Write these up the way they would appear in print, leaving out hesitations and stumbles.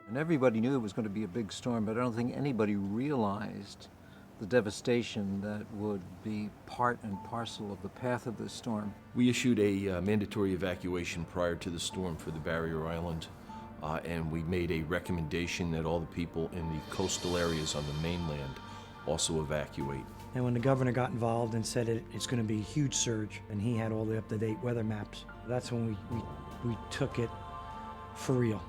And everybody knew it was going to be a big storm, but I don't think anybody realized the devastation that would be part and parcel of the path of this storm. We issued a mandatory evacuation prior to the storm for the barrier island, and we made a recommendation that all the people in the coastal areas on the mainland also evacuate. And when the governor got involved and said it's going to be a huge surge, and he had all the up-to-date weather maps, that's when we took it for real.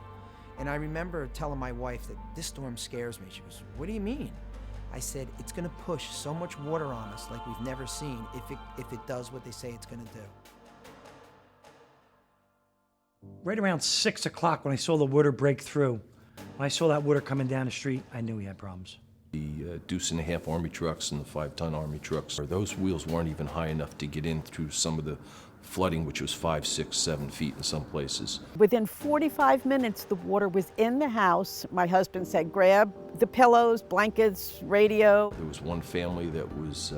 And I remember telling my wife that this storm scares me. She goes, "What do you mean?" I said, "It's going to push so much water on us like we've never seen if it does what they say it's going to do." Right around 6 o'clock when I saw the water break through, when I saw that water coming down the street, I knew we had problems. The deuce-and-a-half Army trucks and the 5-ton Army trucks, those wheels weren't even high enough to get in through some of the flooding, which was 5, 6, 7 feet in some places. Within 45 minutes, the water was in the house. My husband said, grab the pillows, blankets, radio. There was one family that was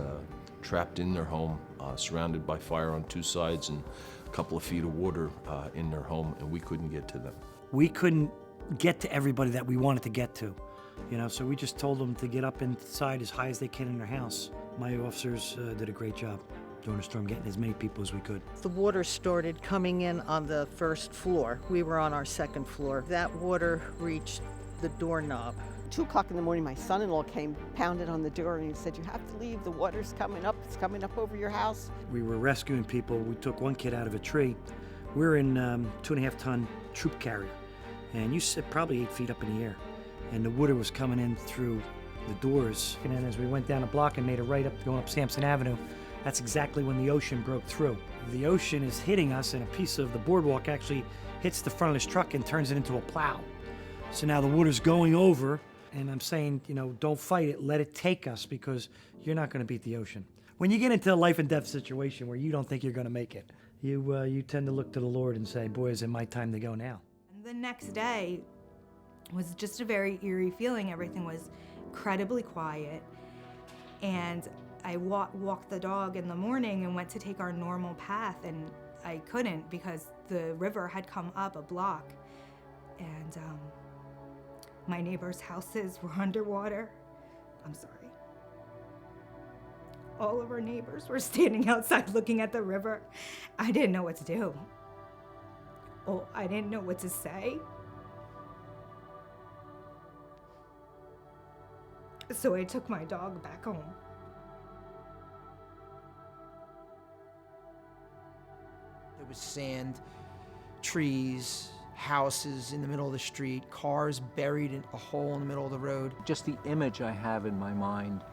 trapped in their home, surrounded by fire on 2 sides and a couple of feet of water in their home, and we couldn't get to them. We couldn't get to everybody that we wanted to get to, so we just told them to get up inside as high as they can in their house. My officers did a great job during the storm, getting as many people as we could. The water started coming in on the first floor. We were on our second floor. That water reached the doorknob. 2 o'clock in the morning, my son-in-law came, pounded on the door, and he said, "You have to leave. The water's coming up. It's coming up over your house." We were rescuing people. We took one kid out of a tree. We're in 2.5-ton troop carrier, and you sit probably 8 feet up in the air, and the water was coming in through the doors. And then as we went down a block and made a right up, going up Sampson Avenue, that's exactly when the ocean broke through. The ocean is hitting us, and a piece of the boardwalk actually hits the front of this truck and turns it into a plow. So now the water's going over, and I'm saying, don't fight it, let it take us, because you're not going to beat the ocean. When you get into a life and death situation where you don't think you're going to make it, you tend to look to the Lord and say, boy, is it my time to go now. And the next day was just a very eerie feeling. Everything was incredibly quiet, and I walked the dog in the morning and went to take our normal path, and I couldn't because the river had come up a block, and my neighbors' houses were underwater. I'm sorry. All of our neighbors were standing outside looking at the river. I didn't know what to do. Oh, I didn't know what to say. So I took my dog back home. There was sand, trees, houses in the middle of the street, cars buried in a hole in the middle of the road. Just the image I have in my mind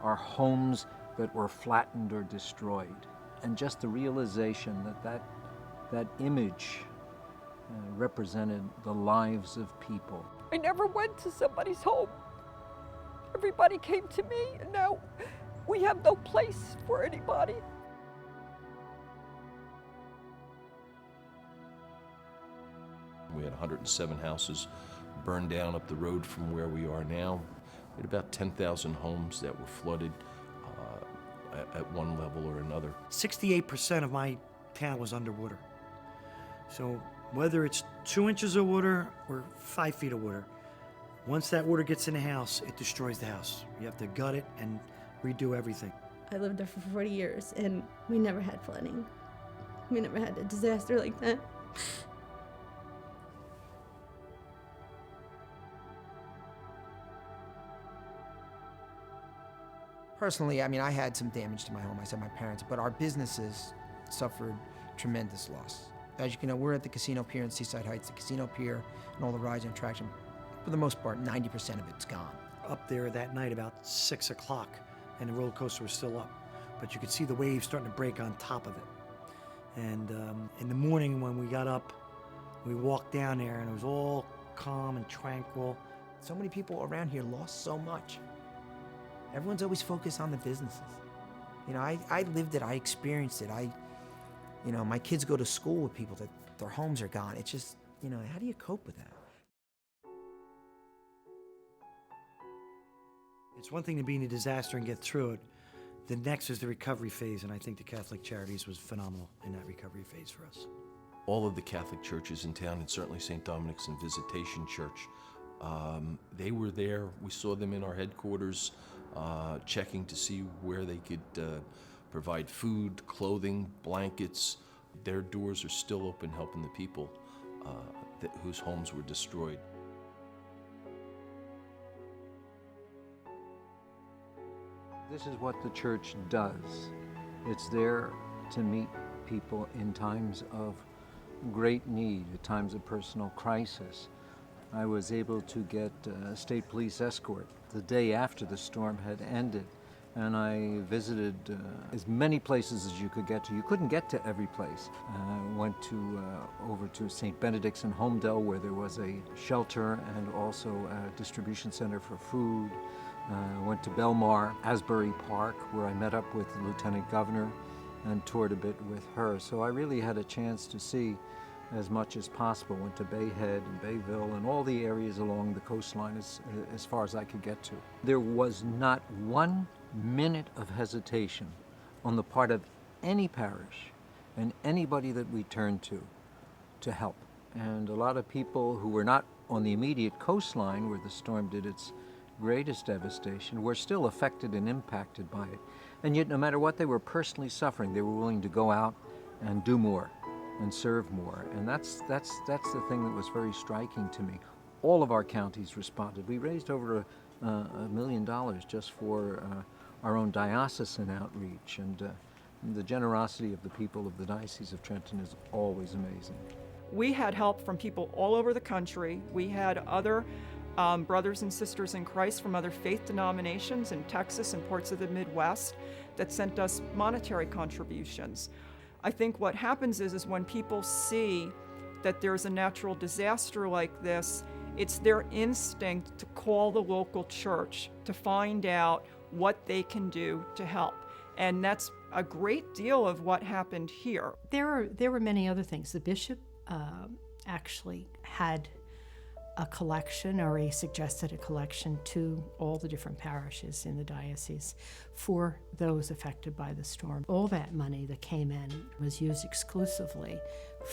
are homes that were flattened or destroyed. And just the realization that image represented the lives of people. I never went to somebody's home. Everybody came to me, and now we have no place for anybody. We had 107 houses burned down up the road from where we are now. We had about 10,000 homes that were flooded at one level or another. 68% of my town was underwater. So whether it's 2 inches of water or 5 feet of water, once that water gets in the house, it destroys the house. You have to gut it and redo everything. I lived there for 40 years, and we never had flooding. We never had a disaster like that. Personally, I had some damage to my home. I said my parents, but our businesses suffered tremendous loss. As you can know, we're at the casino pier in Seaside Heights, the casino pier and all the rides and attraction. For the most part, 90% of it's gone. Up there that night about 6 o'clock, and the roller coaster was still up, but you could see the waves starting to break on top of it. And in the morning when we got up, we walked down there, and it was all calm and tranquil. So many people around here lost so much. Everyone's always focused on the businesses. I lived it, I experienced it. My kids go to school with people that their homes are gone. It's just, how do you cope with that? It's one thing to be in a disaster and get through it. The next is the recovery phase, and I think the Catholic Charities was phenomenal in that recovery phase for us. All of the Catholic churches in town, and certainly St. Dominic's and Visitation Church, They were there. We saw them in our headquarters, checking to see where they could provide food, clothing, blankets. Their doors are still open, helping the people whose homes were destroyed. This is what the church does. It's there to meet people in times of great need, at times of personal crisis. I was able to get a state police escort the day after the storm had ended, and I visited as many places as you could get to. You couldn't get to every place. I went over to St. Benedict's in Homedale, where there was a shelter and also a distribution center for food. Went to Belmar, Asbury Park, where I met up with the Lieutenant Governor and toured a bit with her. So I really had a chance to see as much as possible. Went to Bay Head and Bayville and all the areas along the coastline as far as I could get to. There was not 1 minute of hesitation on the part of any parish and anybody that we turned to help. And a lot of people who were not on the immediate coastline where the storm did its greatest devastation were still affected and impacted by it. And yet, no matter what they were personally suffering, they were willing to go out and do more and serve more. And that's the thing that was very striking to me. All of our counties responded. We raised over $1 million just for our own diocesan outreach, and the generosity of the people of the Diocese of Trenton is always amazing. We had help from people all over the country. We had other brothers and sisters in Christ from other faith denominations in Texas and parts of the Midwest that sent us monetary contributions. I think what happens is when people see that there's a natural disaster like this, it's their instinct to call the local church to find out what they can do to help. And that's a great deal of what happened here. There were many other things. The bishop actually had a collection, or he suggested a collection to all the different parishes in the diocese for those affected by the storm. All that money that came in was used exclusively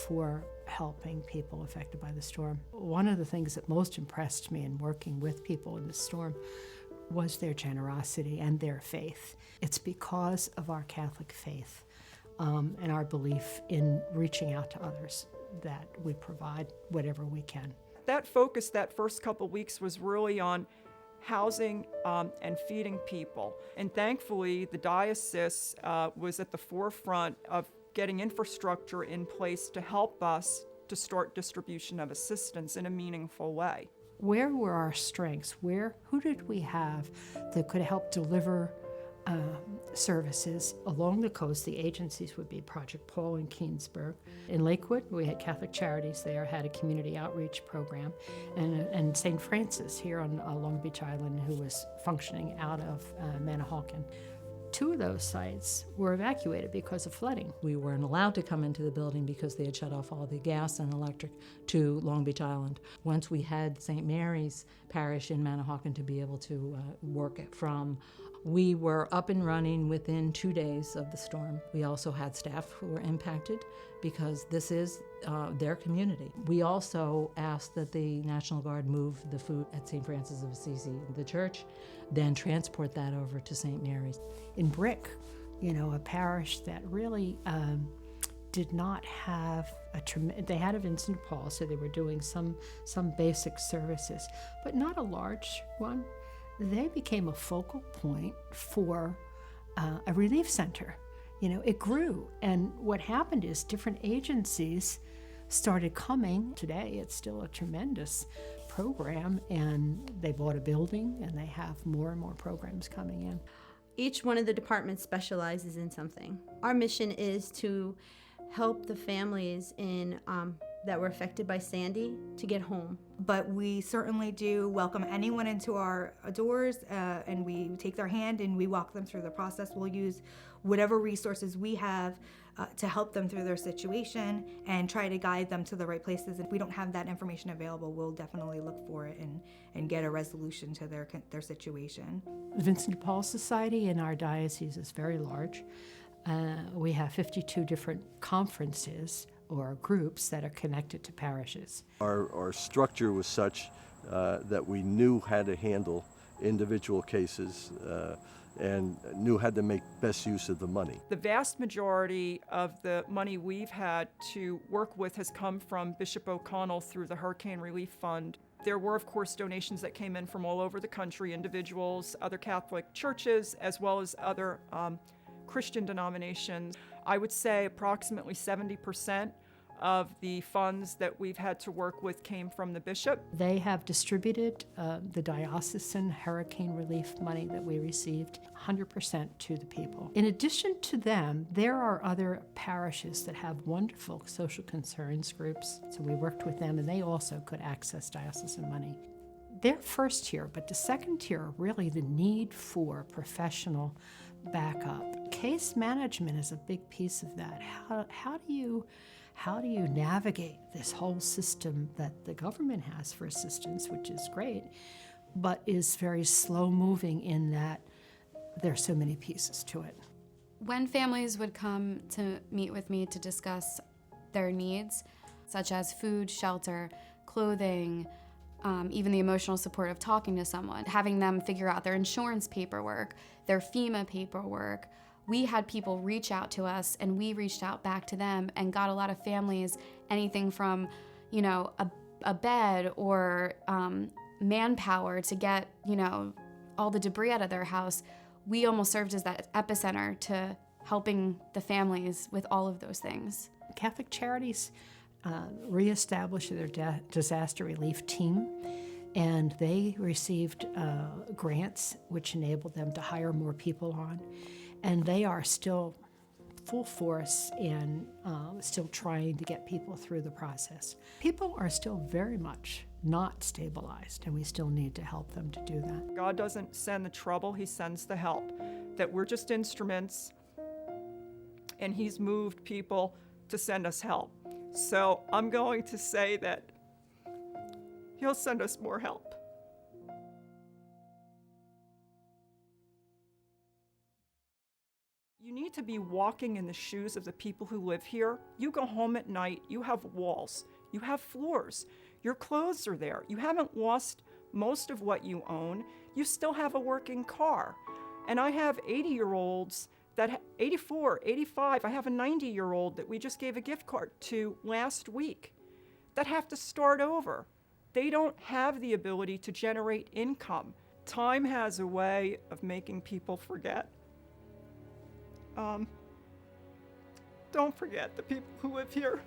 for helping people affected by the storm. One of the things that most impressed me in working with people in the storm was their generosity and their faith. It's because of our Catholic faith and our belief in reaching out to others that we provide whatever we can. That focus that first couple weeks was really on housing and feeding people. And thankfully, the diocese was at the forefront of getting infrastructure in place to help us to start distribution of assistance in a meaningful way. Where were our strengths? Who did we have that could help deliver services along the coast? The agencies would be Project Paul in Keensburg. In Lakewood, we had Catholic Charities there, had a community outreach program, and St. Francis here on Long Beach Island, who was functioning out of Manahawkin. 2 of those sites were evacuated because of flooding. We weren't allowed to come into the building because they had shut off all the gas and electric to Long Beach Island. Once we had St. Mary's Parish in Manahawkin to be able to work from, we were up and running within 2 days of the storm. We also had staff who were impacted because this is their community. We also asked that the National Guard move the food at St. Francis of Assisi, the church, then transport that over to St. Mary's. In Brick, a parish that really did not have they had a Vincent de Paul, so they were doing some basic services, but not a large one. They became a focal point for a relief center. It grew, and what happened is different agencies started coming. Today, it's still a tremendous program, and they bought a building, and they have more and more programs coming in. Each one of the departments specializes in something. Our mission is to help the families that were affected by Sandy to get home. But we certainly do welcome anyone into our doors, and we take their hand and we walk them through the process. We'll use whatever resources we have to help them through their situation and try to guide them to the right places. If we don't have that information available, we'll definitely look for it and get a resolution to their situation. The Vincent de Paul Society in our diocese is very large. We have 52 different conferences or groups that are connected to parishes. Our structure was such that we knew how to handle individual cases and knew how to make best use of the money. The vast majority of the money we've had to work with has come from Bishop O'Connell through the Hurricane Relief Fund. There were, of course, donations that came in from all over the country, individuals, other Catholic churches, as well as other Christian denominations. I would say approximately 70% of the funds that we've had to work with came from the bishop. They have distributed the diocesan hurricane relief money that we received 100% to the people. In addition to them, there are other parishes that have wonderful social concerns groups. So we worked with them, and they also could access diocesan money. They're first tier, but the second tier, really the need for professional backup. Case management is a big piece of that. How do you navigate this whole system that the government has for assistance, which is great, but is very slow moving in that there are so many pieces to it. When families would come to meet with me to discuss their needs, such as food, shelter, clothing, even the emotional support of talking to someone, having them figure out their insurance paperwork, their FEMA paperwork, we had people reach out to us and we reached out back to them and got a lot of families anything from, a bed or manpower to get, all the debris out of their house. We almost served as that epicenter to helping the families with all of those things. Catholic Charities reestablished their disaster relief team, and they received grants which enabled them to hire more people on. And they are still full force and still trying to get people through the process. People are still very much not stabilized, and we still need to help them to do that. God doesn't send the trouble, he sends the help. That we're just instruments, and he's moved people to send us help. So I'm going to say that he'll send us more help. You need to be walking in the shoes of the people who live here. You go home at night, you have walls, you have floors, your clothes are there. You haven't lost most of what you own. You still have a working car. And I have 80-year-olds that 84, 85, I have a 90-year-old that we just gave a gift card to last week that have to start over. They don't have the ability to generate income. Time has a way of making people forget. Don't forget the people who live here.